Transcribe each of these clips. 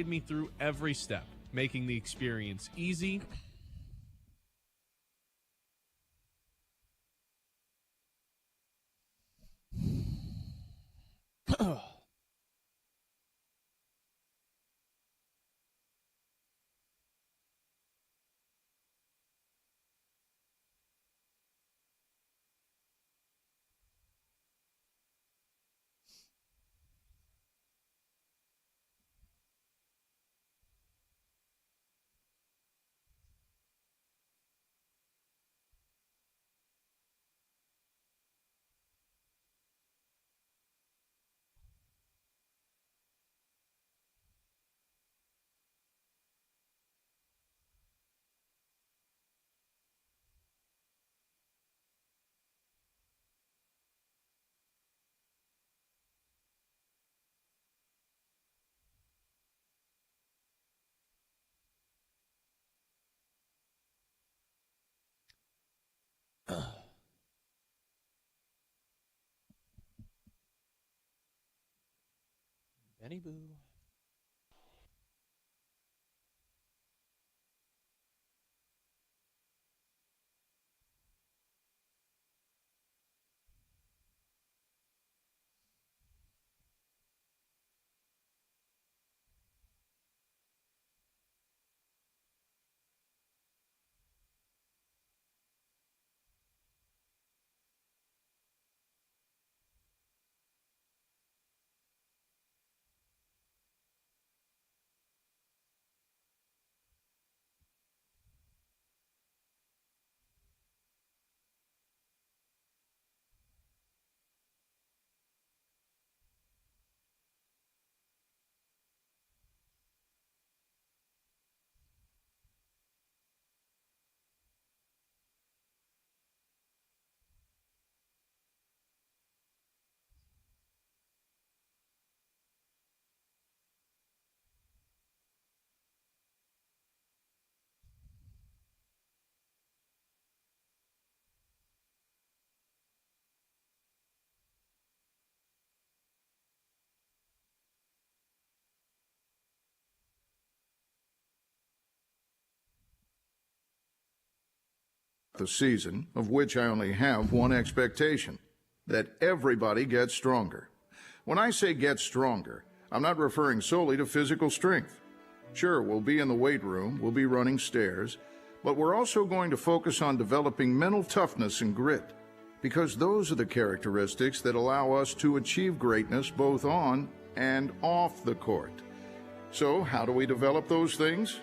me through every step, making the experience easy. Benny Boo. The season, of which I only have one expectation, that everybody gets stronger. When I say get stronger, I'm not referring solely to physical strength. Sure, we'll be in the weight room, we'll be running stairs, but we're also going to focus on developing mental toughness and grit, because those are the characteristics that allow us to achieve greatness both on and off the court. So, how do we develop those things?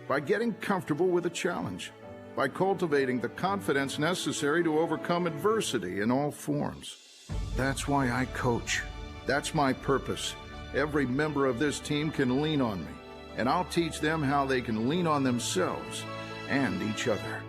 By getting comfortable with a challenge, by cultivating the confidence necessary to overcome adversity in all forms. That's why I coach. That's my purpose. Every member of this team can lean on me, and I'll teach them how they can lean on themselves and each other.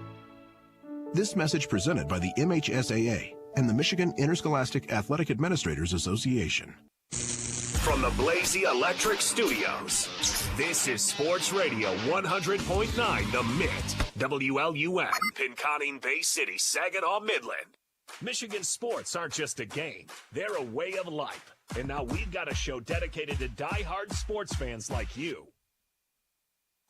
This message presented by the MHSAA and the Michigan Interscholastic Athletic Administrators Association. From the Blazy Electric Studios, this is Sports Radio 100.9 The Mitt, WLUN, Pinconning Bay City, Saginaw, Midland. Michigan sports aren't just a game, they're a way of life. And now we've got a show dedicated to die-hard sports fans like you.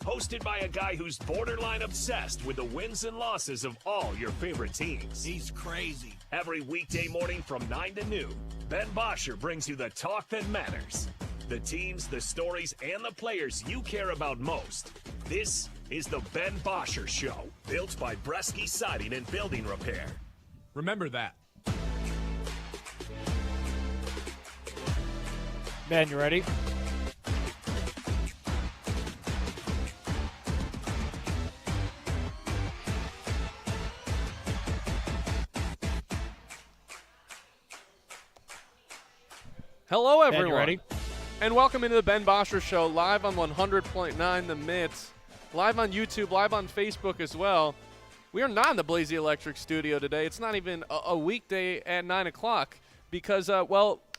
Hosted by a guy who's borderline obsessed with the wins and losses of all your favorite teams. He's crazy. Every weekday morning from 9 to noon, Ben Bosscher brings you the talk that matters. The teams, the stories, and the players you care about most. This is the Ben Bosscher Show, built by Bresky Siding and Building Repair. Remember that. Ben, you ready? Hello, Ben, everyone. you ready? And welcome into the Ben Bosscher Show, live on 100.9 The Mitt, live on YouTube, live on Facebook as well. We are not in the Blazy Electric studio today. It's not even a weekday at 9 o'clock because,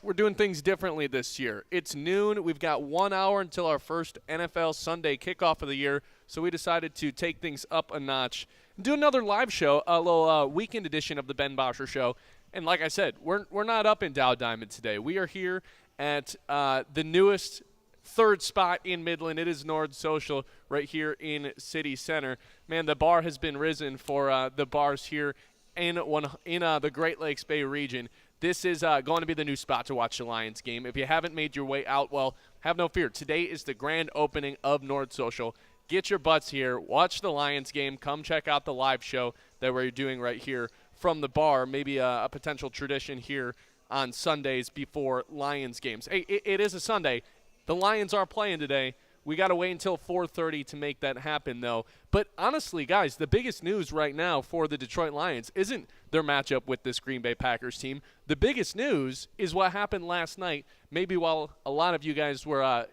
we're doing things differently this year. It's noon. We've got 1 hour until our first NFL Sunday kickoff of the year, so we decided to take things up a notch and do another live show, a little weekend edition of the Ben Bosscher Show. And like I said, we're not up in Dow Diamond today. We are here at the newest third spot in Midland. It is Nord Social right here in City Center. Man, the bar has been risen for the bars here in the Great Lakes Bay region. This is going to be the new spot to watch the Lions game. If you haven't made your way out, well, have no fear. Today is the grand opening of Nord Social. Get your butts here. Watch the Lions game. Come check out the live show that we're doing right here from the bar. Maybe a potential tradition here on Sundays before Lions games. Hey, it is a Sunday. The Lions are playing today. We got to wait until 4:30 to make that happen, though. But honestly, guys, the biggest news right now for the Detroit Lions isn't their matchup with this Green Bay Packers team. The biggest news is what happened last night, maybe while a lot of you guys were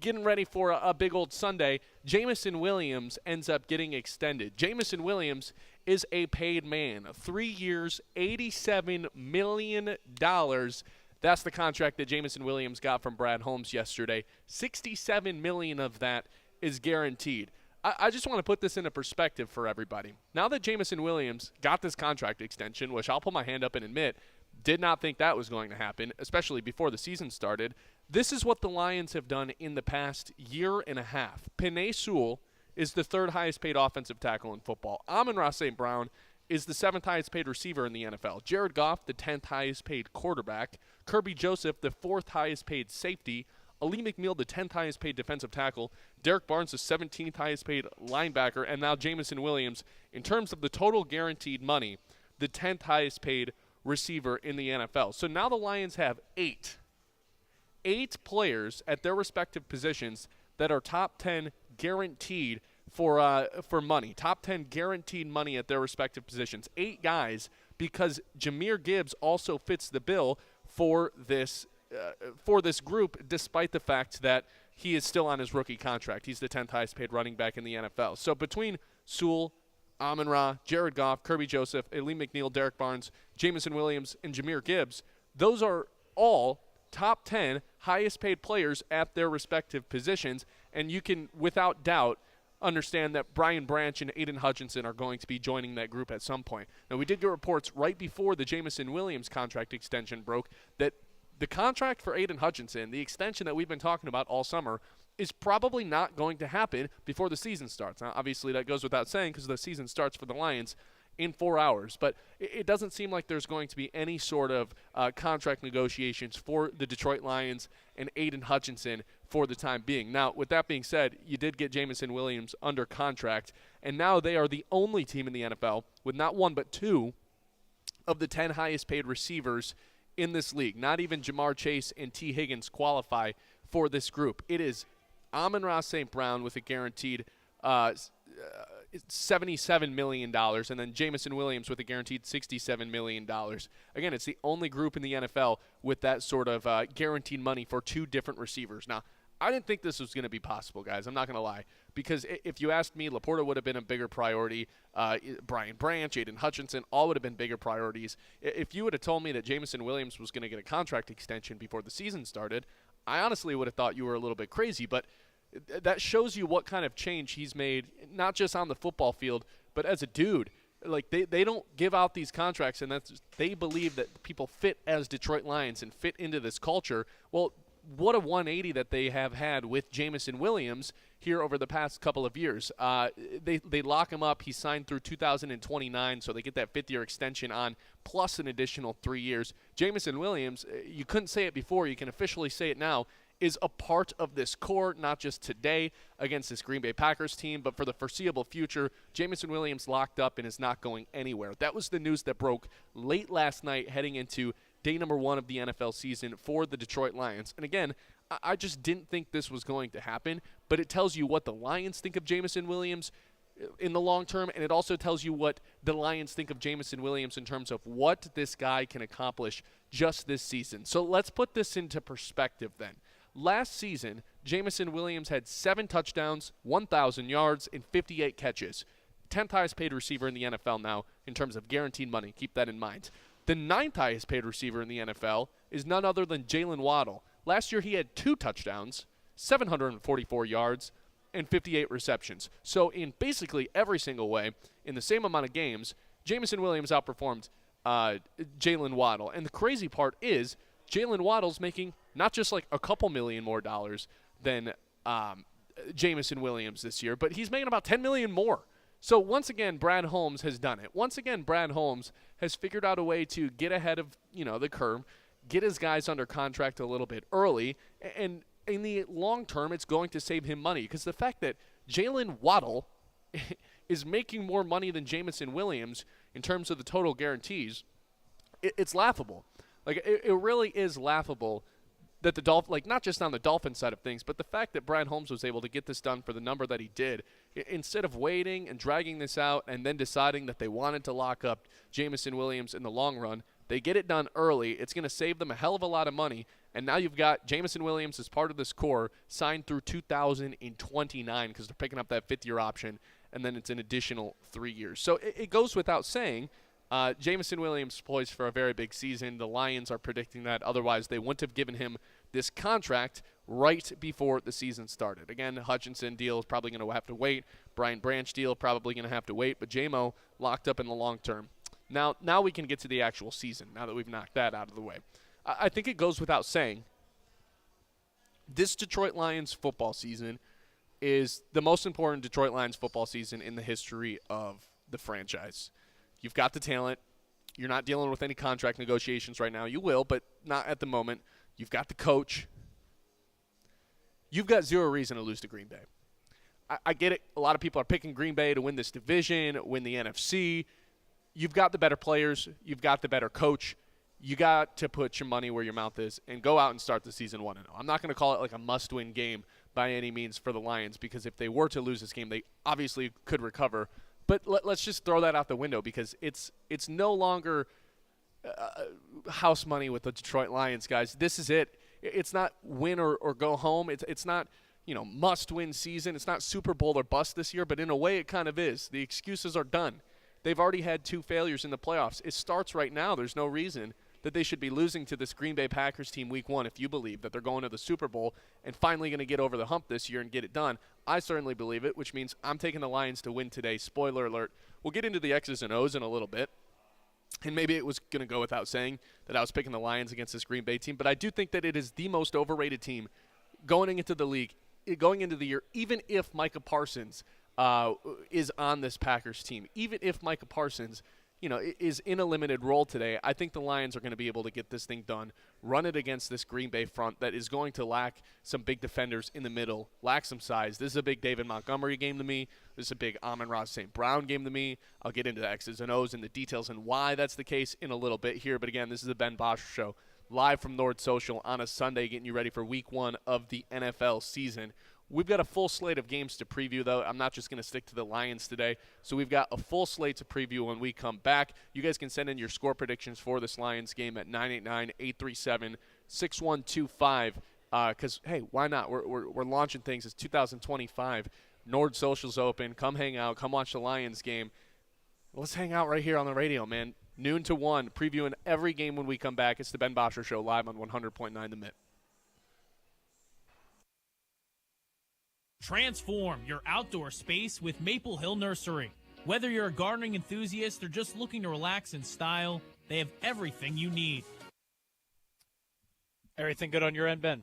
getting ready for a big old Sunday. Jameson Williams ends up getting extended. Jameson Williams is a paid man. 3 years, $87 million. That's the contract that Jameson Williams got from Brad Holmes yesterday. $67 million of that is guaranteed. I just want to put this into perspective for everybody. Now that Jameson Williams got this contract extension, which I'll put my hand up and admit, did not think that was going to happen, especially before the season started. This is what the Lions have done in the past year and a half. Penei Sewell is the third highest paid offensive tackle in football. Amon-Ra St. Brown is the seventh highest paid receiver in the NFL. Jared Goff, the 10th highest paid quarterback. Kirby Joseph, the fourth highest paid safety. Ali McNeil, the 10th highest paid defensive tackle. Derek Barnes, the 17th highest paid linebacker. And now Jameson Williams, in terms of the total guaranteed money, the 10th highest paid receiver in the NFL. So now the Lions have eight players at their respective positions that are top 10 guaranteed for money. Top 10 guaranteed money at their respective positions. 8 guys, because Jahmyr Gibbs also fits the bill for this group, despite the fact that he is still on his rookie contract. He's the 10th highest paid running back in the NFL. So between Sewell, Amon-Ra, Jared Goff, Kirby Joseph, Ali McNeil, Derek Barnes, Jameson Williams, and Jahmyr Gibbs, those are all top 10 highest paid players at their respective positions, and you can, without doubt, understand that Brian Branch and Aiden Hutchinson are going to be joining that group at some point. Now, we did get reports right before the Jameson Williams contract extension broke that the contract for Aiden Hutchinson, the extension that we've been talking about all summer, is probably not going to happen before the season starts. Now, obviously, that goes without saying because the season starts for the Lions in 4 hours. But it doesn't seem like there's going to be any sort of contract negotiations for the Detroit Lions and Aiden Hutchinson for the time being. Now, with that being said, you did get Jameson Williams under contract, and now they are the only team in the NFL with not one but 2 of the 10 highest paid receivers in this league. Not even Jamar Chase and T. Higgins qualify for this group. It is Amon-Ra St. Brown with a guaranteed $77 million, and then Jameson Williams with a guaranteed $67 million. Again, it's the only group in the NFL with that sort of guaranteed money for 2 different receivers. Now, I didn't think this was going to be possible, guys. I'm not going to lie. Because if you asked me, Laporta would have been a bigger priority. Brian Branch, Aiden Hutchinson, all would have been bigger priorities. If you would have told me that Jameson Williams was going to get a contract extension before the season started, I honestly would have thought you were a little bit crazy. But that shows you what kind of change he's made, not just on the football field, but as a dude. Like, they don't give out these contracts, and they believe that people fit as Detroit Lions and fit into this culture. Well, what a 180 that they have had with Jameson Williams here over the past couple of years. They lock him up. He signed through 2029, so they get that 5th-year extension on, plus an additional 3 years. Jameson Williams, you couldn't say it before. You can officially say it now, is a part of this core, not just today against this Green Bay Packers team, but for the foreseeable future. Jameson Williams locked up and is not going anywhere. That was the news that broke late last night heading into day number 1 of the NFL season for the Detroit Lions. And again, I just didn't think this was going to happen, but it tells you what the Lions think of Jameson Williams in the long term, and it also tells you what the Lions think of Jameson Williams in terms of what this guy can accomplish just this season. So let's put this into perspective then. Last season, Jameson Williams had 7 touchdowns, 1,000 yards, and 58 catches. 10th highest paid receiver in the NFL now in terms of guaranteed money. Keep that in mind. The 9th highest paid receiver in the NFL is none other than Jalen Waddle. Last year he had 2 touchdowns, 744 yards, and 58 receptions. So in basically every single way, in the same amount of games, Jameson Williams outperformed Jalen Waddle. And the crazy part is Jalen Waddle's making not just like a couple million more dollars than Jamison Williams this year, but he's making about $10 million more. So once again, Brad Holmes has done it. Once again, Brad Holmes has figured out a way to get ahead of the curve, get his guys under contract a little bit early, and in the long term, it's going to save him money, because the fact that Jalen Waddle is making more money than Jamison Williams in terms of the total guarantees, it's laughable. Like, it really is laughable that the Dolphins, like, not just on the Dolphins side of things, but the fact that Brad Holmes was able to get this done for the number that he did, instead of waiting and dragging this out and then deciding that they wanted to lock up Jamison Williams in the long run, they get it done early. It's going to save them a hell of a lot of money. And now you've got Jamison Williams as part of this core, signed through 2029, because they're picking up that fifth-year option, and then it's an additional 3 years. So it goes without saying, Jamison Williams poised for a very big season. The Lions are predicting that. Otherwise, they wouldn't have given him this contract right before the season started. Again, Hutchinson deal is probably going to have to wait. Brian Branch deal probably going to have to wait. But J-Mo locked up in the long term. Now we can get to the actual season, now that we've knocked that out of the way. I think it goes without saying, this Detroit Lions football season is the most important Detroit Lions football season in the history of the franchise. You've got the talent. You're not dealing with any contract negotiations right now. You will, but not at the moment. You've got the coach. You've got zero reason to lose to Green Bay. I get it. A lot of people are picking Green Bay to win this division, win the NFC. You've got the better players. You've got the better coach. You got to put your money where your mouth is and go out and start the season 1-0. I'm not going to call it like a must-win game by any means for the Lions, because if they were to lose this game, they obviously could recover. But let's just throw that out the window, because it's no longer house money with the Detroit Lions, guys. This is it. It's not win or go home. It's not must-win season. It's not Super Bowl or bust this year, but in a way it kind of is. The excuses are done. They've already had 2 failures in the playoffs. It starts right now. There's no reason that they should be losing to this Green Bay Packers team week 1 if you believe that they're going to the Super Bowl and finally going to get over the hump this year and get it done. I certainly believe it, which means I'm taking the Lions to win today. Spoiler alert. We'll get into the X's and O's in a little bit. And maybe it was going to go without saying that I was picking the Lions against this Green Bay team, but I do think that it is the most overrated team going into the league, going into the year, even if Micah Parsons is on this Packers team. Even if Micah Parsons, is in a limited role today, I think the Lions are going to be able to get this thing done, run it against this Green Bay front that is going to lack some big defenders in the middle, lack some size. This is a big David Montgomery game to me. This is a big Amon-Ra St. Brown game to me. I'll get into the X's and O's and the details and why that's the case in a little bit here. But again, this is the Ben Bosscher Show, live from Nord Social on a Sunday, getting you ready for week 1 of the NFL season. We've got a full slate of games to preview, though. I'm not just going to stick to the Lions today. So we've got a full slate to preview when we come back. You guys can send in your score predictions for this Lions game at 989-837-6125. Because, hey, why not? We're launching things. It's 2025. Nord Social's open. Come hang out. Come watch the Lions game. Let's hang out right here on the radio, man. Noon to 1, previewing every game when we come back. It's the Ben Bosscher Show, live on 100.9 The Mitt. Transform your outdoor space with Maple Hill Nursery. Whether you're a gardening enthusiast or just looking to relax in style, they have everything you need. Everything good on your end, Ben?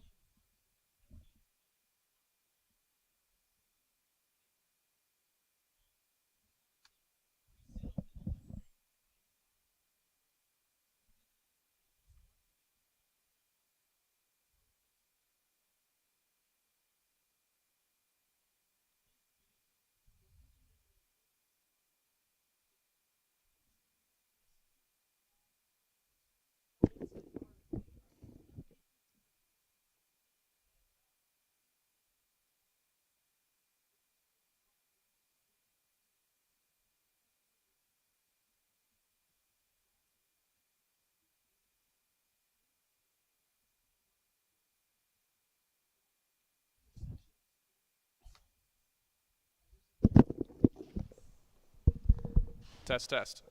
Test, test.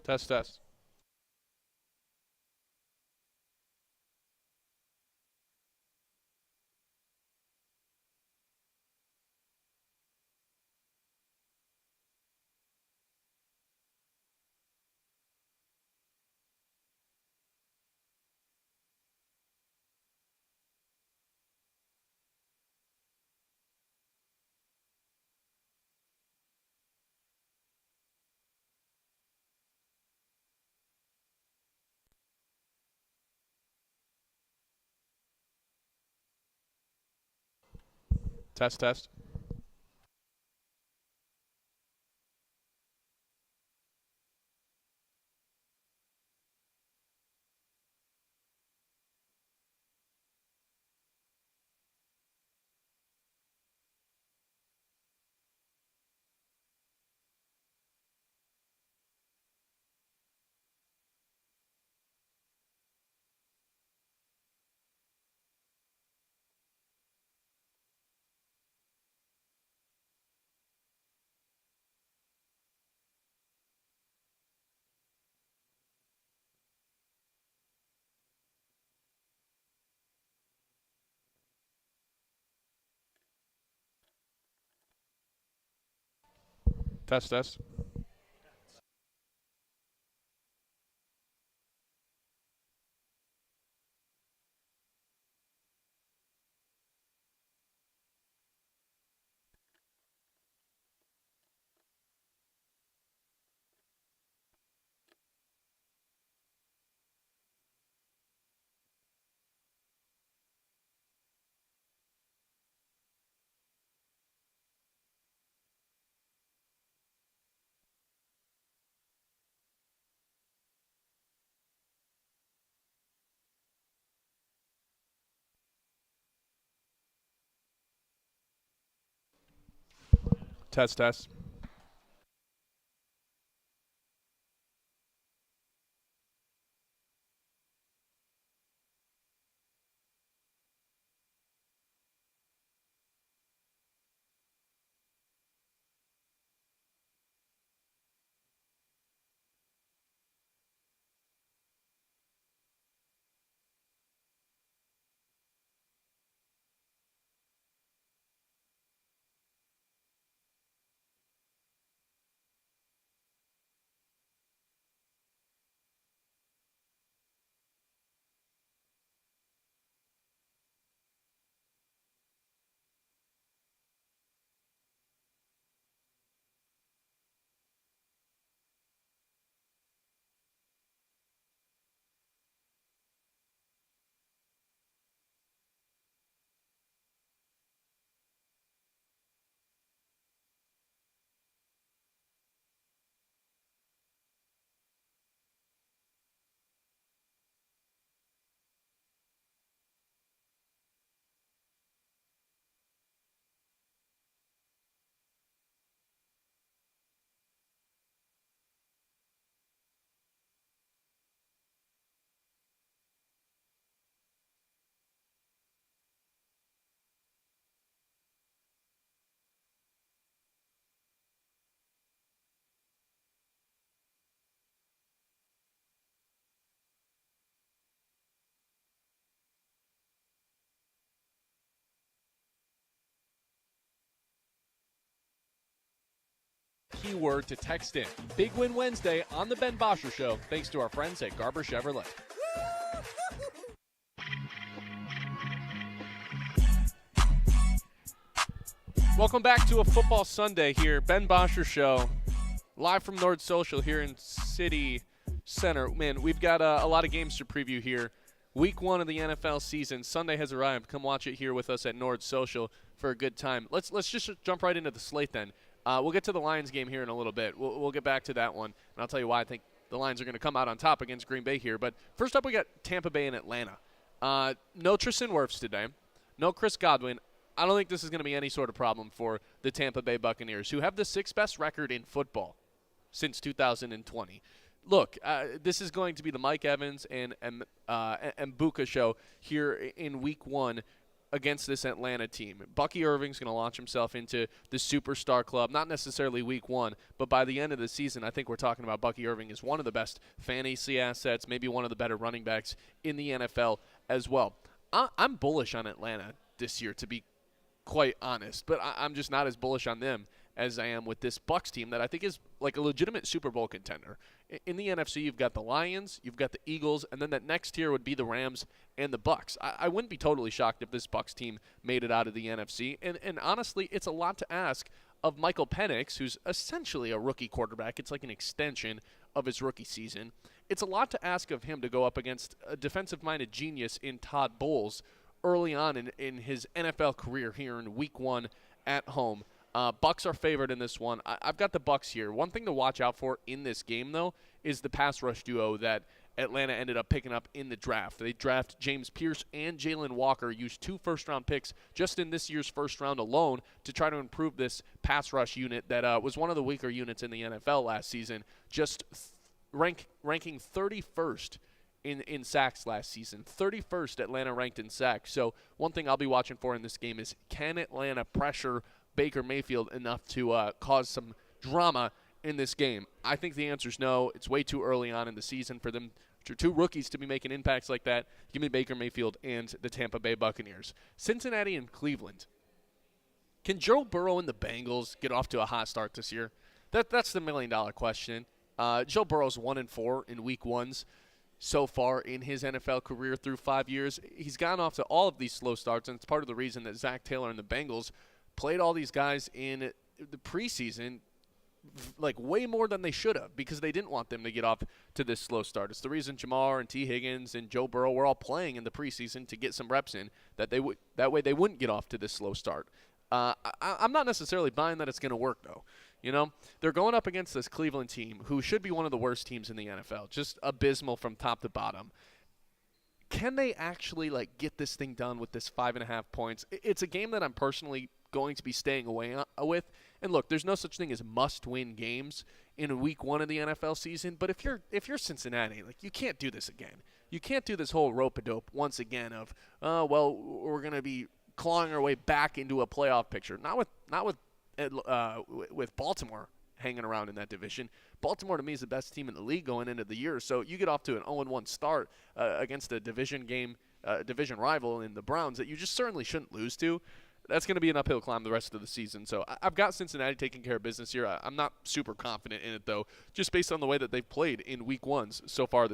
Test, test. Test, test. Test, test. Test, test. Keyword to text in. Big Win Wednesday on the Ben Bosscher Show, thanks to our friends at Garber Chevrolet. Welcome back to a football Sunday here. Ben Bosscher Show, live from Nord Social here in City Center. Man, we've got a lot of games to preview here. Week 1 of the NFL season. Sunday has arrived. Come watch it here with us at Nord Social for a good time. Let's just jump right into the slate then. We'll get to the Lions game here in a little bit. We'll get back to that one, and I'll tell you why I think the Lions are going to come out on top against Green Bay here. But first up, we got Tampa Bay and Atlanta. No Tristan Wirfs today. No Chris Godwin. I don't think this is going to be any sort of problem for the Tampa Bay Buccaneers, who have the 6th best record in football since 2020. Look, this is going to be the Mike Evans and Buka show here in Week 1 against this Atlanta team. Bucky Irving's going to launch himself into the superstar club, not necessarily week one, but by the end of the season, I think we're talking about Bucky Irving as one of the best fantasy assets, maybe one of the better running backs in the NFL as well. I'm bullish on Atlanta this year, to be quite honest, but I'm just not as bullish on them as I am with this Bucs team that I think is like a legitimate Super Bowl contender. In the NFC, you've got the Lions, you've got the Eagles, and then that next tier would be the Rams and the Bucs. I wouldn't be totally shocked if this Bucs team made it out of the NFC, and honestly, it's a lot to ask of Michael Penix, who's essentially a rookie quarterback. It's like an extension of his rookie season. It's a lot to ask of him to go up against a defensive-minded genius in Todd Bowles early on in his NFL career here in Week 1 at home. Bucs are favored in this one. I've got the Bucs here. One thing to watch out for in this game, though, is the pass rush duo that Atlanta ended up picking up in the draft. They draft James Pierce and Jalen Walker, used 2 first-round picks just in this year's first round alone to try to improve this pass rush unit that was one of the weaker units in the NFL last season, just ranking 31st in sacks last season. 31st Atlanta ranked in sacks. So one thing I'll be watching for in this game is, can Atlanta pressure Baker Mayfield enough to cause some drama in this game? I think the answer is no. It's way too early on in the season for them, for 2 rookies to be making impacts like that. Give me Baker Mayfield and the Tampa Bay Buccaneers. Cincinnati and Cleveland. Can Joe Burrow and the Bengals get off to a hot start this year? That's the million-dollar question. Joe Burrow's 1-4 in week 1s so far in his NFL career through 5 years. He's gone off to all of these slow starts, and it's part of the reason that Zach Taylor and the Bengals played all these guys in the preseason like way more than they should have, because they didn't want them to get off to this slow start. It's the reason Jamar and T. Higgins and Joe Burrow were all playing in the preseason to get some reps in, that way they wouldn't get off to this slow start. I'm not necessarily buying that it's going to work, though. You know, they're going up against this Cleveland team who should be one of the worst teams in the NFL, just abysmal from top to bottom. Can they actually get this thing done with this 5.5 points? It's a game that I'm personally going to be staying away with. And look, there's no such thing as must-win games in week 1 of the NFL season. But if you're Cincinnati, you can't do this again. You can't do this whole rope-a-dope once again of, we're going to be clawing our way back into a playoff picture. Not with Baltimore hanging around in that division. Baltimore, to me, is the best team in the league going into the year. So you get off to an 0-1 start against a division rival in the Browns that you just certainly shouldn't lose to. That's going to be an uphill climb the rest of the season. So I've got Cincinnati taking care of business here. I'm not super confident in it, though, just based on the way that they've played in week 1s so far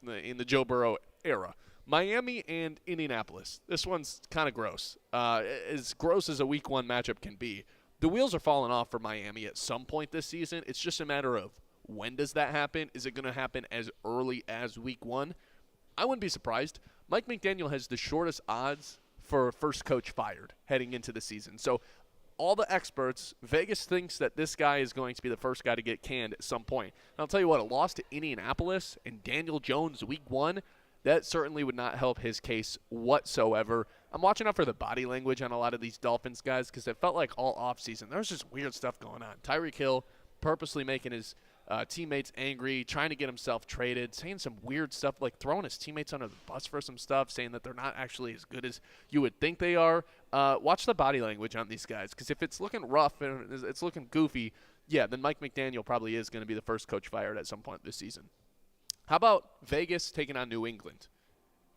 in the Joe Burrow era. Miami and Indianapolis. This one's kind of gross. As gross as a week 1 matchup can be. The wheels are falling off for Miami at some point this season. It's just a matter of, when does that happen? Is it going to happen as early as week 1? I wouldn't be surprised. Mike McDaniel has the shortest odds for first coach fired heading into the season. So all the experts, Vegas thinks that this guy is going to be the first guy to get canned at some point. And I'll tell you what, a loss to Indianapolis and Daniel Jones week 1, that certainly would not help his case whatsoever. I'm watching out for the body language on a lot of these Dolphins guys, because it felt like all offseason there was just weird stuff going on. Tyreek Hill purposely making his teammates angry, trying to get himself traded, saying some weird stuff, like throwing his teammates under the bus for some stuff, saying that they're not actually as good as you would think they are. Watch the body language on these guys, because if it's looking rough and it's looking goofy, yeah, then Mike McDaniel probably is going to be the first coach fired at some point this season. How about Vegas taking on New England?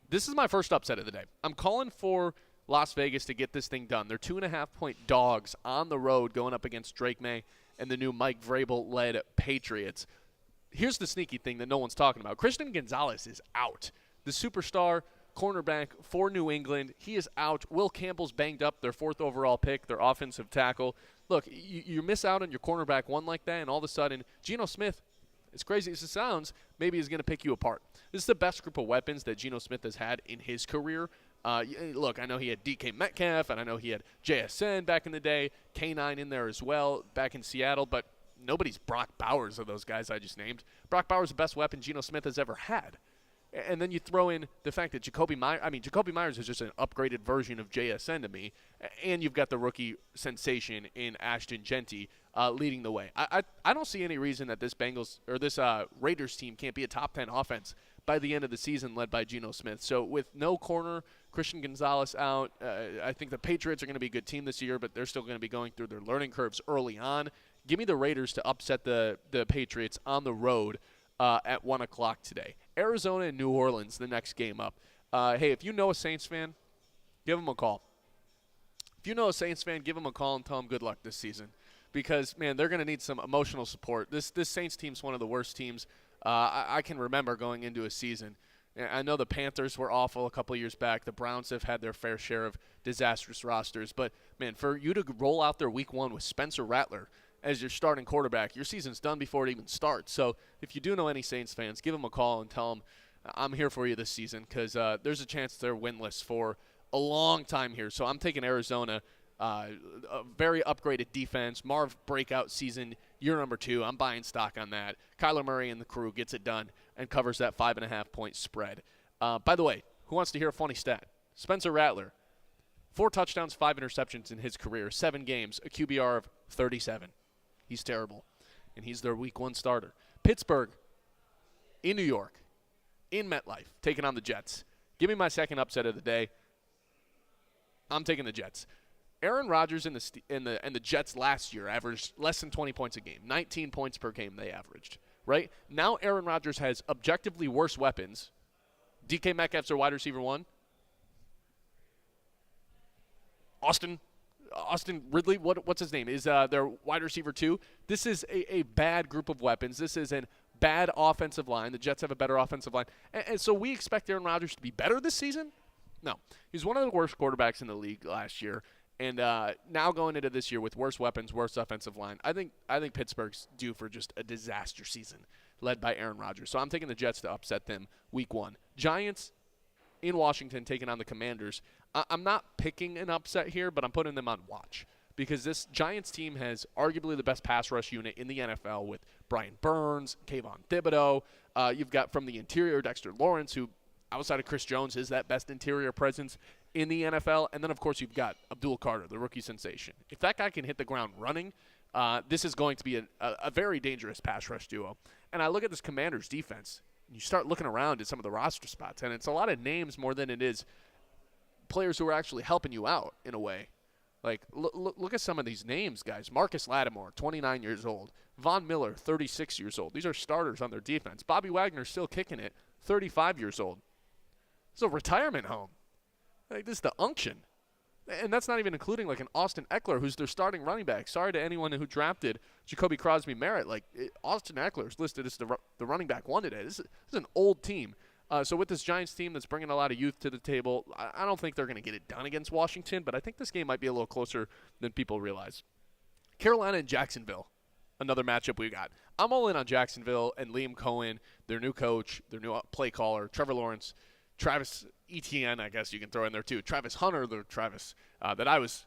This is my first upset of the day. I'm calling for Las Vegas to get this thing done. They're 2.5-point dogs on the road going up against Drake May and the new Mike Vrabel-led Patriots. Here's the sneaky thing that no one's talking about. Christian Gonzalez is out. The superstar cornerback for New England, he is out. Will Campbell's banged up, their 4th overall pick, their offensive tackle. Look, you miss out on your cornerback one like that, and all of a sudden, Geno Smith, as crazy as it sounds, maybe is going to pick you apart. This is the best group of weapons that Geno Smith has had in his career. Look, I know he had DK Metcalf, and I know he had JSN back in the day, K9 in there as well back in Seattle, but nobody's Brock Bowers of those guys I just named. Brock Bowers is the best weapon Geno Smith has ever had. And then you throw in the fact that Jacoby Myers is just an upgraded version of JSN to me, and you've got the rookie sensation in Ashton Genty leading the way. I don't see any reason that this Raiders team can't be a top 10 offense by the end of the season led by Geno Smith. So with no corner, Christian Gonzalez out. I think the Patriots are going to be a good team this year, but they're still going to be going through their learning curves early on. Give me the Raiders to upset the Patriots on the road at 1 o'clock today. Arizona and New Orleans, the next game up. Hey, if you know a Saints fan, give them a call. If you know a Saints fan, give them a call and tell them good luck this season. Because, man, they're going to need some emotional support. This Saints team's one of the worst teams I can remember going into a season. I know the Panthers were awful a couple of years back. The Browns have had their fair share of disastrous rosters. But, man, for you to roll out there week 1 with Spencer Rattler as your starting quarterback, your season's done before it even starts. So if you do know any Saints fans, give them a call and tell them I'm here for you this season because there's a chance they're winless for a long time here. So I'm taking Arizona. A very upgraded defense. Marv breakout season, year number 2. I'm buying stock on that. Kyler Murray and the crew gets it done and covers that 5.5-point spread. By the way, who wants to hear a funny stat? Spencer Rattler, 4 touchdowns, 5 interceptions in his career, 7 games, a QBR of 37. He's terrible, and he's their week 1 starter. Pittsburgh, in New York, in MetLife, taking on the Jets. Give me my second upset of the day. I'm taking the Jets. Aaron Rodgers and the Jets last year averaged less than 20 points a game. 19 points per game they averaged, right? Now Aaron Rodgers has objectively worse weapons. DK Metcalf's their wide receiver 1. Austin Ridley, what's his name, is their wide receiver 2. This is a bad group of weapons. This is a bad offensive line. The Jets have a better offensive line. And so we expect Aaron Rodgers to be better this season? No. He's one of the worst quarterbacks in the league last year. And now going into this year with worse weapons, worse offensive line, I think Pittsburgh's due for just a disaster season led by Aaron Rodgers. So I'm taking the Jets to upset them week 1. Giants in Washington taking on the Commanders. I'm not picking an upset here, but I'm putting them on watch because this Giants team has arguably the best pass rush unit in the NFL with Brian Burns, Kayvon Thibodeau. You've got from the interior Dexter Lawrence, who outside of Chris Jones is that best interior presence in the NFL. And then, of course, you've got Abdul Carter, the rookie sensation. If that guy can hit the ground running, this is going to be a very dangerous pass rush duo. And I look at this Commanders defense, and you start looking around at some of the roster spots, and it's a lot of names more than it is players who are actually helping you out in a way. Like, look at some of these names, guys. Marcus Lattimore, 29 years old. Von Miller, 36 years old. These are starters on their defense. Bobby Wagner's still kicking it, 35 years old. It's a retirement home. Like, this is the unction. And that's not even including, like, an Austin Eckler, who's their starting running back. Sorry to anyone who drafted Jacoby Crosby Merritt. Like, Austin Eckler is listed as the running back 1 today. This is an old team. So with this Giants team that's bringing a lot of youth to the table, I don't think they're going to get it done against Washington, but I think this game might be a little closer than people realize. Carolina and Jacksonville, another matchup we got. I'm all in on Jacksonville and Liam Cohen, their new coach, their new play caller, Trevor Lawrence, Travis Etienne, I guess you can throw in there too. Travis Hunter, the Travis that I was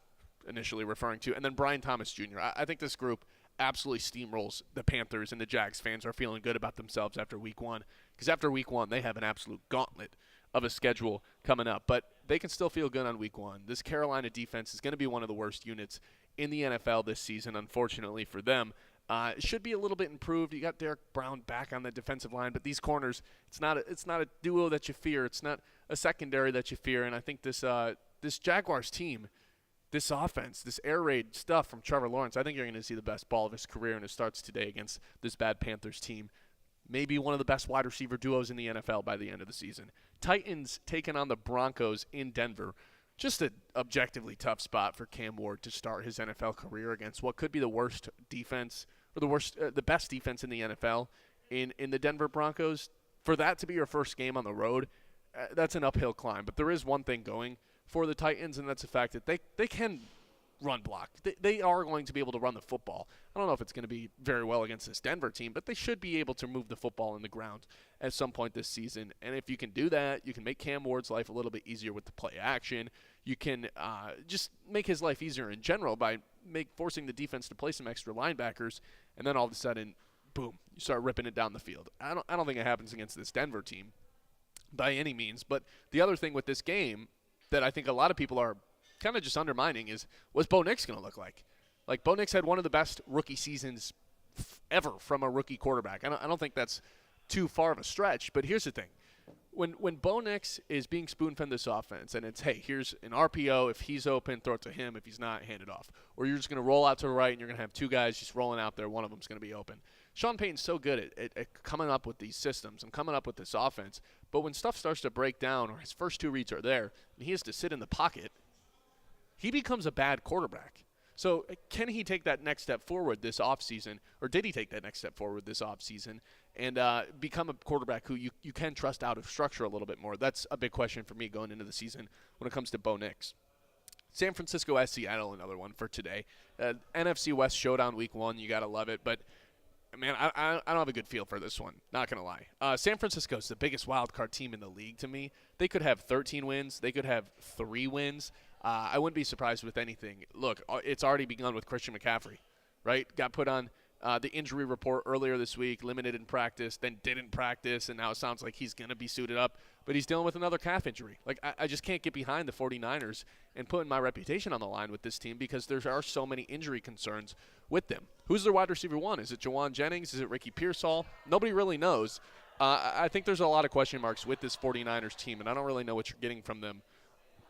initially referring to, and then Brian Thomas Jr. I think this group absolutely steamrolls the Panthers, and the Jags fans are feeling good about themselves after week 1. Because after week 1, they have an absolute gauntlet of a schedule coming up. But they can still feel good on week 1. This Carolina defense is going to be one of the worst units in the NFL this season, unfortunately for them. It should be a little bit improved. You got Derek Brown back on the defensive line, but these corners, it's not a duo that you fear. It's not a secondary that you fear. And I think this Jaguars team, this offense, this air raid stuff from Trevor Lawrence, I think you're going to see the best ball of his career, and it starts today against this bad Panthers team. Maybe one of the best wide receiver duos in the NFL by the end of the season. Titans taking on the Broncos in Denver. Just an objectively tough spot for Cam Ward to start his NFL career against what could be the worst defense, or the best defense in the NFL in the Denver Broncos. For that to be your first game on the road, that's an uphill climb. But there is one thing going for the Titans, and that's the fact that they can run block. They are going to be able to run the football. I don't know if it's going to be very well against this Denver team, but they should be able to move the football in the ground at some point this season. And if you can do that, you can make Cam Ward's life a little bit easier with the play action. You can just make his life easier in general by forcing the defense to play some extra linebackers, and then all of a sudden, boom, you start ripping it down the field. I don't think it happens against this Denver team by any means. But the other thing with this game that I think a lot of people are kind of just undermining is, what's Bo Nix going to look like? Like, Bo Nix had one of the best rookie seasons ever from a rookie quarterback. I don't think that's too far of a stretch, but here's the thing. when Bo Nix is being spoon-fed this offense, and it's, hey, here's an RPO. If he's open, throw it to him. If he's not, hand it off. Or you're just going to roll out to the right, and you're going to have two guys just rolling out there. One of them's going to be open. Sean Payton's so good at coming up with these systems and coming up with this offense. But when stuff starts to break down or his first two reads are there and he has to sit in the pocket, he becomes a bad quarterback. So can he take that next step forward this offseason, or did he take that next step forward this offseason and become a quarterback who you can trust out of structure a little bit more? That's a big question for me going into the season when it comes to Bo Nix. San Francisco at Seattle, another one for today. NFC West showdown week 1, you got to love it. But, man, I don't have a good feel for this one, not going to lie. San Francisco's the biggest wild card team in the league to me. They could have 13 wins. They could have 3 wins. I wouldn't be surprised with anything. Look, it's already begun with Christian McCaffrey, right? Got put on the injury report earlier this week, limited in practice, then didn't practice, and now it sounds like he's going to be suited up. But he's dealing with another calf injury. Like, I just can't get behind the 49ers and putting my reputation on the line with this team because there are so many injury concerns with them. Who's their wide receiver 1? Is it Jawan Jennings? Is it Ricky Pearsall? Nobody really knows. I think there's a lot of question marks with this 49ers team, and I don't really know what you're getting from them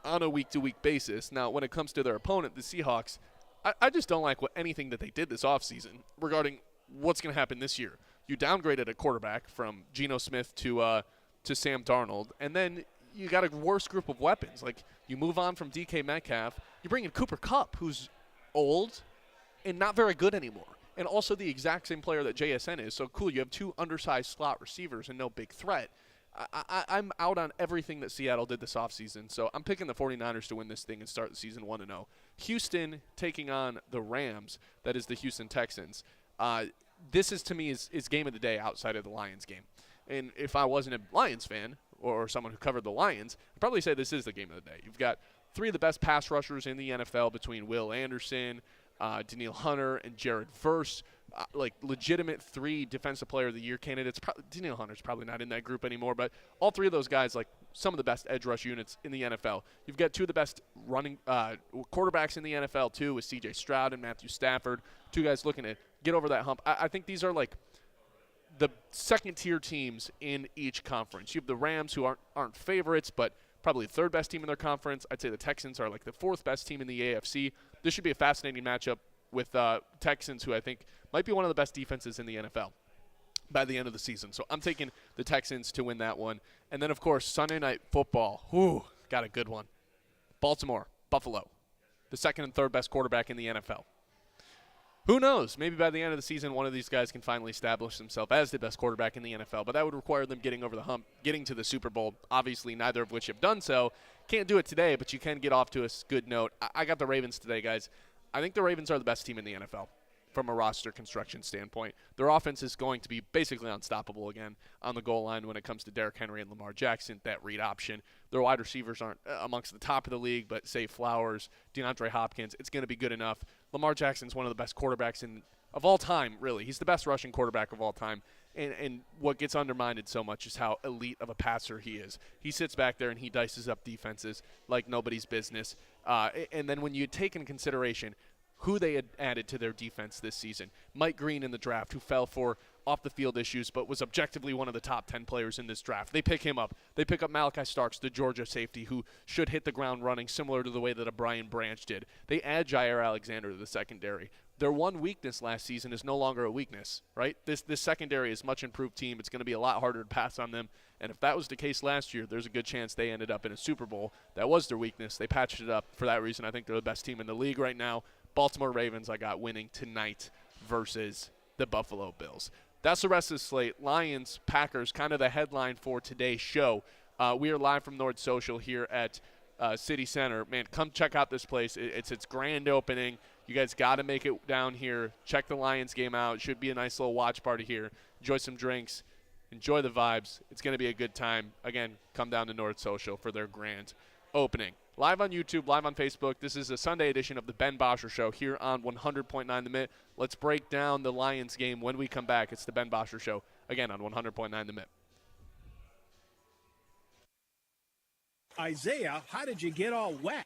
on a week-to-week basis. Now, when it comes to their opponent, the Seahawks, I just don't like anything that they did this offseason regarding what's going to happen this year. You downgraded a quarterback from Geno Smith to Sam Darnold, and then you got a worse group of weapons. Like, you move on from DK Metcalf, you bring in Cooper Kupp, who's old and not very good anymore, and also the exact same player that JSN is. So, cool, you have 2 undersized slot receivers and no big threat. I'm out on everything that Seattle did this offseason, so I'm picking the 49ers to win this thing and start the season 1-0. Houston taking on the Rams. That is the Houston Texans. This is, to me, is game of the day outside of the Lions game. And if I wasn't a Lions fan or someone who covered the Lions, I'd probably say this is the game of the day. You've got 3 of the best pass rushers in the NFL between Will Anderson, Daniil Hunter, and Jared Verse. Like legitimate 3 Defensive Player of the Year candidates. Daniil Hunter's probably not in that group anymore, but all 3 of those guys, like some of the best edge rush units in the NFL. You've got 2 of the best running quarterbacks in the NFL too, with C.J. Stroud and Matthew Stafford. 2 guys looking to get over that hump. I think these are like the second-tier teams in each conference. You have the Rams, who aren't favorites, but probably the 3rd best team in their conference. I'd say the Texans are like the 4th best team in the AFC. This should be a fascinating matchup with Texans, who I think might be one of the best defenses in the NFL by the end of the season. So I'm taking the Texans to win that one. And then, of course, Sunday Night Football. Whew, got a good one. Baltimore, Buffalo, the 2nd and 3rd best quarterback in the NFL. Who knows? Maybe by the end of the season, one of these guys can finally establish himself as the best quarterback in the NFL, but that would require them getting over the hump, getting to the Super Bowl, obviously neither of which have done so. Can't do it today, but you can get off to a good note. I got the Ravens today, guys. I think the Ravens are the best team in the NFL from a roster construction standpoint. Their offense is going to be basically unstoppable again on the goal line when it comes to Derrick Henry and Lamar Jackson, that read option. Their wide receivers aren't amongst the top of the league, but say Flowers, DeAndre Hopkins, it's going to be good enough. Lamar Jackson's one of the best quarterbacks of all time, really. He's the best rushing quarterback of all time. And what gets undermined so much is how elite of a passer he is. He sits back there and he dices up defenses like nobody's business. And then when you take in consideration who they had added to their defense this season, Mike Green in the draft, who fell for off-the-field issues but was objectively one of the top 10 players in this draft. They pick him up. They pick up Malachi Starks, the Georgia safety, who should hit the ground running similar to the way that a Brian Branch did. They add Jair Alexander to the secondary. Their one weakness last season is no longer a weakness, right? This secondary is a much improved team. It's going to be a lot harder to pass on them. And if that was the case last year, there's a good chance they ended up in a Super Bowl. That was their weakness. They patched it up. For that reason, I think they're the best team in the league right now. Baltimore Ravens, I got winning tonight versus the Buffalo Bills. That's the rest of the slate. Lions, Packers, kind of the headline for today's show. We are live from North Social here at City Center. Man, come check out this place. It's its grand opening. You guys got to make it down here. Check the Lions game out. It should be a nice little watch party here. Enjoy some drinks. Enjoy the vibes. It's going to be a good time. Again, come down to North Social for their grand opening. Live on YouTube, live on Facebook. This is a Sunday edition of the Ben Bosscher Show here on 100.9 The Mitt. Let's break down the Lions game when we come back. It's the Ben Bosscher Show, again on 100.9 The Mitt. Isaiah, how did you get all wet?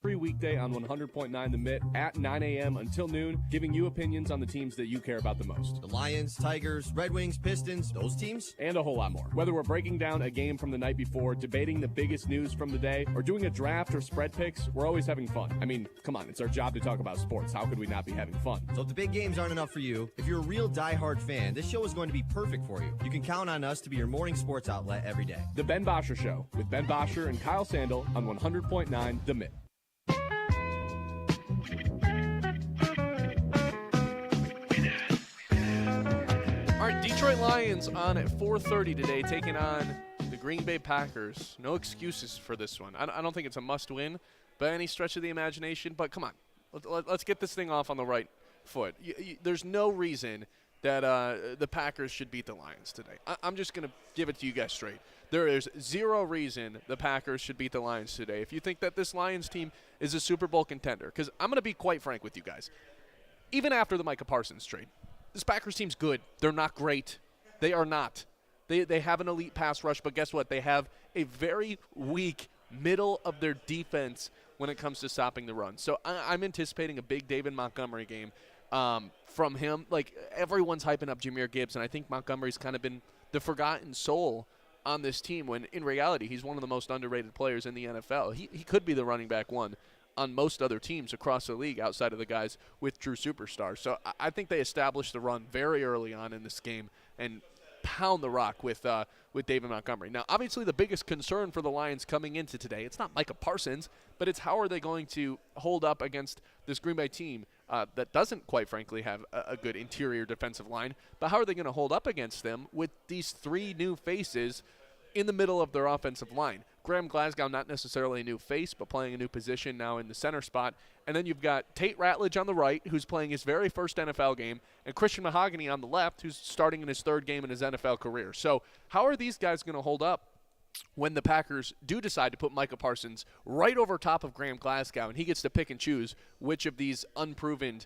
every weekday on 100.9 The Mitt at 9 a.m. until noon, giving you opinions on the teams that you care about the most. The Lions, Tigers, Red Wings, Pistons, those teams? And a whole lot more. Whether we're breaking down a game from the night before, debating the biggest news from the day, or doing a draft or spread picks, we're always having fun. I mean, come on, it's our job to talk about sports. How could we not be having fun? So if the big games aren't enough for you, if you're a real diehard fan, this show is going to be perfect for you. You can count on us to be your morning sports outlet every day. The Ben Bosscher Show with Ben Bosscher and Kyle Sandel on 100.9 The Mitt. All right, Detroit Lions on at 4:30 today, taking on the Green Bay Packers. No excuses for this one. I don't think it's a must-win by any stretch of the imagination, but come on. Let's get this thing off on the right foot. There's no reason that the Packers should beat the Lions today. I'm just going to give it to you guys straight. There is zero reason the Packers should beat the Lions today. If you think that this Lions team is a Super Bowl contender, because I'm going to be quite frank with you guys. Even after the Micah Parsons trade, this Packers team's good. They're not great. They are not. They have an elite pass rush, but guess what? They have a very weak middle of their defense when it comes to stopping the run. So I'm anticipating a big David Montgomery game from him. Like, everyone's hyping up Jahmyr Gibbs, and I think Montgomery's kind of been the forgotten soul on this team when, in reality, he's one of the most underrated players in the NFL. He could be the running back one on most other teams across the league outside of the guys with true superstars. So I think they established the run very early on in this game and pound the rock with David Montgomery. Now, obviously, the biggest concern for the Lions coming into today, it's not Micah Parsons, but it's how are they going to hold up against this Green Bay team that doesn't, quite frankly, have a good interior defensive line. But how are they going to hold up against them with these three new faces in the middle of their offensive line? Graham Glasgow, not necessarily a new face, but playing a new position now in the center spot. And then you've got Tate Ratledge on the right, who's playing his very first NFL game, and Christian Mahogany on the left, who's starting in his third game in his NFL career. So how are these guys going to hold up when the Packers do decide to put Micah Parsons right over top of Graham Glasgow, and he gets to pick and choose which of these unproven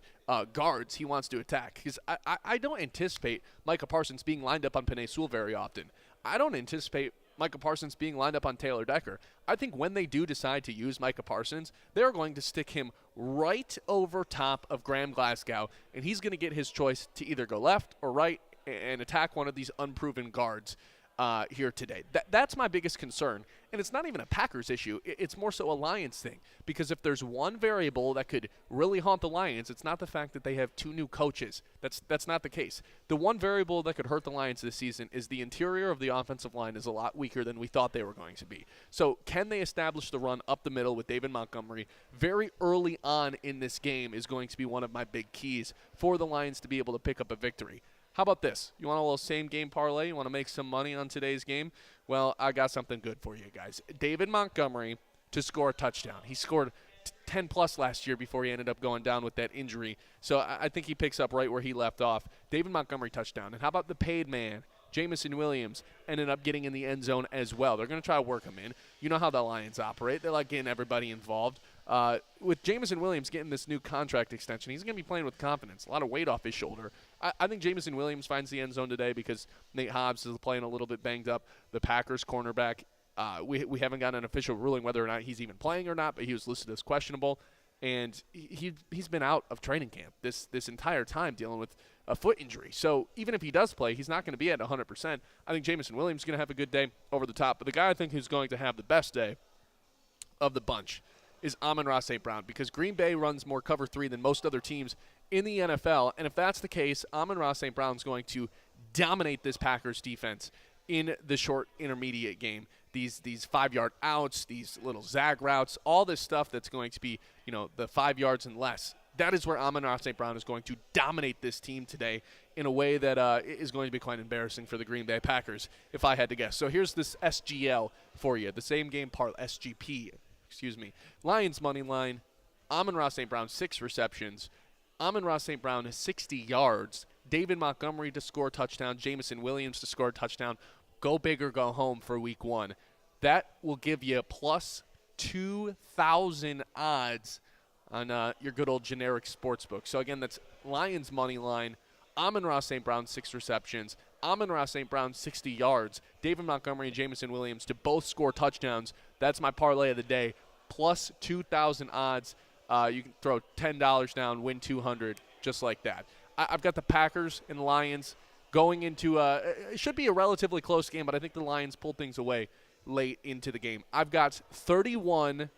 guards he wants to attack? Because I don't anticipate Micah Parsons being lined up on Penei Sewell very often. I don't anticipate Micah Parsons being lined up on Taylor Decker. I think when they do decide to use Micah Parsons, they're going to stick him right over top of Graham Glasgow, and he's going to get his choice to either go left or right and attack one of these unproven guards here today. That's my biggest concern, and it's not even a Packers issue. It's more so a Lions thing, because if there's one variable that could really haunt the Lions, it's not the fact that they have two new coaches. That's not the case. The one variable that could hurt the Lions this season is the interior of the offensive line is a lot weaker than we thought they were going to be. So can they establish the run up the middle with David Montgomery very early on in this game is going to be one of my big keys for the Lions to be able to pick up a victory. How about this? You want a little same-game parlay? You want to make some money on today's game? Well, I got something good for you guys. David Montgomery to score a touchdown. He scored 10-plus last year before he ended up going down with that injury. So I think he picks up right where he left off. David Montgomery touchdown. And how about the paid man? Jamison Williams ended up getting in the end zone as well. They're going to try to work him in. You know how the Lions operate. They like getting everybody involved. With Jamison Williams getting this new contract extension, he's going to be playing with confidence, a lot of weight off his shoulder. I think Jamison Williams finds the end zone today because Nate Hobbs is playing a little bit banged up. The Packers cornerback, we haven't gotten an official ruling whether or not he's even playing or not, but he was listed as questionable. And he's been out of training camp this entire time dealing with a foot injury. So even if he does play, he's not going to be at 100%. I think Jamison Williams is going to have a good day over the top. But the guy I think who's going to have the best day of the bunch is Amon-Ra St. Brown, because Green Bay runs more cover 3 than most other teams in the NFL. And if that's the case, Amon-Ra St. Brown is going to dominate this Packers defense in the short intermediate game. These 5-yard outs, these little zag routes, all this stuff that's going to be, the 5 yards and less. That is where Amon-Ra St. Brown is going to dominate this team today in a way that is going to be quite embarrassing for the Green Bay Packers, if I had to guess. So here's this SGL for you, the same game part, SGP, Lions money line, Amon-Ra St. Brown 6 receptions, Amon-Ra St. Brown 60 yards, David Montgomery to score a touchdown, Jamison Williams to score a touchdown. Go big or go home for week 1. That will give you plus 2,000 odds on your good old generic sports book. So, again, that's Lions money line, Amon-Ra St. Brown 6 receptions, Amon-Ra St. Brown 60 yards, David Montgomery and Jamison Williams to both score touchdowns. That's my parlay of the day. plus 2,000 odds. You can throw $10 down, win 200, just like that. I've got the Packers and Lions going into it should be a relatively close game, but I think the Lions pulled things away late into the game. I've got 31-18.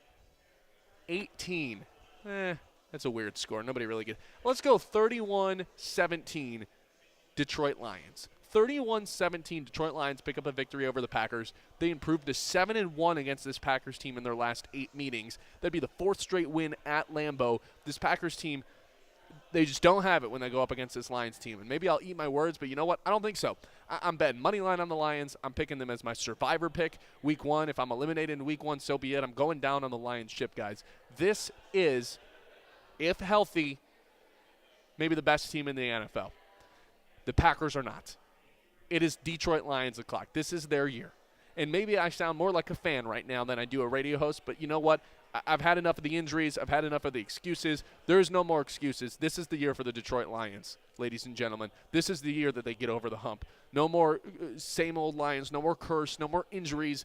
That's a weird score. Nobody really gets. Let's go 31-17 Detroit Lions. 31-17 Detroit Lions pick up a victory over the Packers. They improved to 7-1 against this Packers team in their last 8 meetings. That'd be the 4th straight win at Lambeau. This Packers team, they just don't have it when they go up against this Lions team. And maybe I'll eat my words, but you know what? I don't think so. I'm betting money line on the Lions. I'm picking them as my survivor pick week 1. If I'm eliminated in week 1, so be it. I'm going down on the Lions ship, guys. This is, if healthy, maybe the best team in the NFL. The Packers are not. It is Detroit Lions o'clock. This is their year. And maybe I sound more like a fan right now than I do a radio host, but you know what? I've had enough of the injuries. I've had enough of the excuses. There is no more excuses. This is the year for the Detroit Lions, ladies and gentlemen. This is the year that they get over the hump. No more same old Lions. No more curse. No more injuries.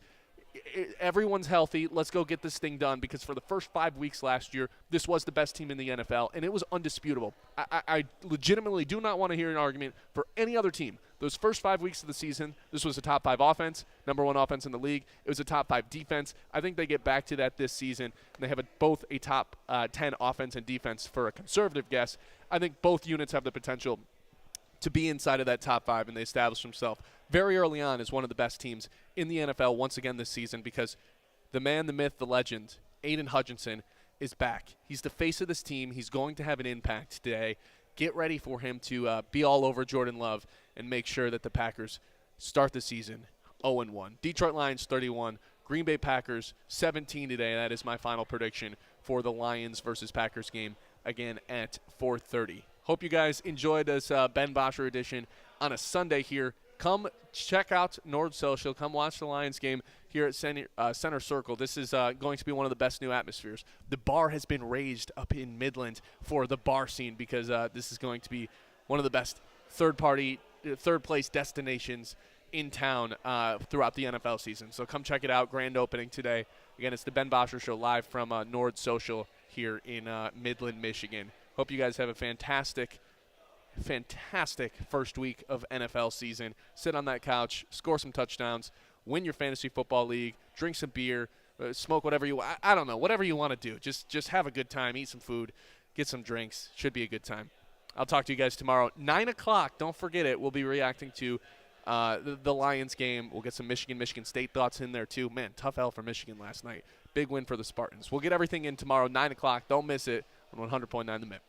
Everyone's healthy. Let's go get this thing done, because for the first 5 weeks last year, this was the best team in the NFL, and it was undisputable. I legitimately do not want to hear an argument for any other team. Those first 5 weeks of the season, this was a top 5 offense, number 1 offense in the league. It was a top 5 defense. I think they get back to that this season, and they have both a top 10 offense and defense for a conservative guess. I think both units have the potential to be inside of that top 5, and they establish themselves very early on as one of the best teams in the NFL once again this season, because the man, the myth, the legend, Aiden Hutchinson, is back. He's the face of this team. He's going to have an impact today. Get ready for him to be all over Jordan Love and make sure that the Packers start the season 0-1. Detroit Lions 31, Green Bay Packers 17 today. That is my final prediction for the Lions versus Packers game, again at 4:30. Hope you guys enjoyed this Ben Bosscher edition on a Sunday here. Come check out Nord Social. Come watch the Lions game here at Center Circle. This is going to be one of the best new atmospheres. The bar has been raised up in Midland for the bar scene, because this is going to be one of the best third-place destinations in town throughout the NFL season. So come check it out. Grand opening today. Again, it's the Ben Bosscher Show live from Nord Social here in Midland, Michigan. Hope you guys have a fantastic first week of NFL season. Sit on that couch, score some touchdowns, win your fantasy football league, drink some beer, smoke whatever you want. I don't know, whatever you want to do. Just have a good time, eat some food, get some drinks. Should be a good time. I'll talk to you guys tomorrow, 9 o'clock. Don't forget it. We'll be reacting to the Lions game. We'll get some Michigan State thoughts in there too. Man, tough L for Michigan last night. Big win for the Spartans. We'll get everything in tomorrow, 9 o'clock. Don't miss it on 100.9 The Mid.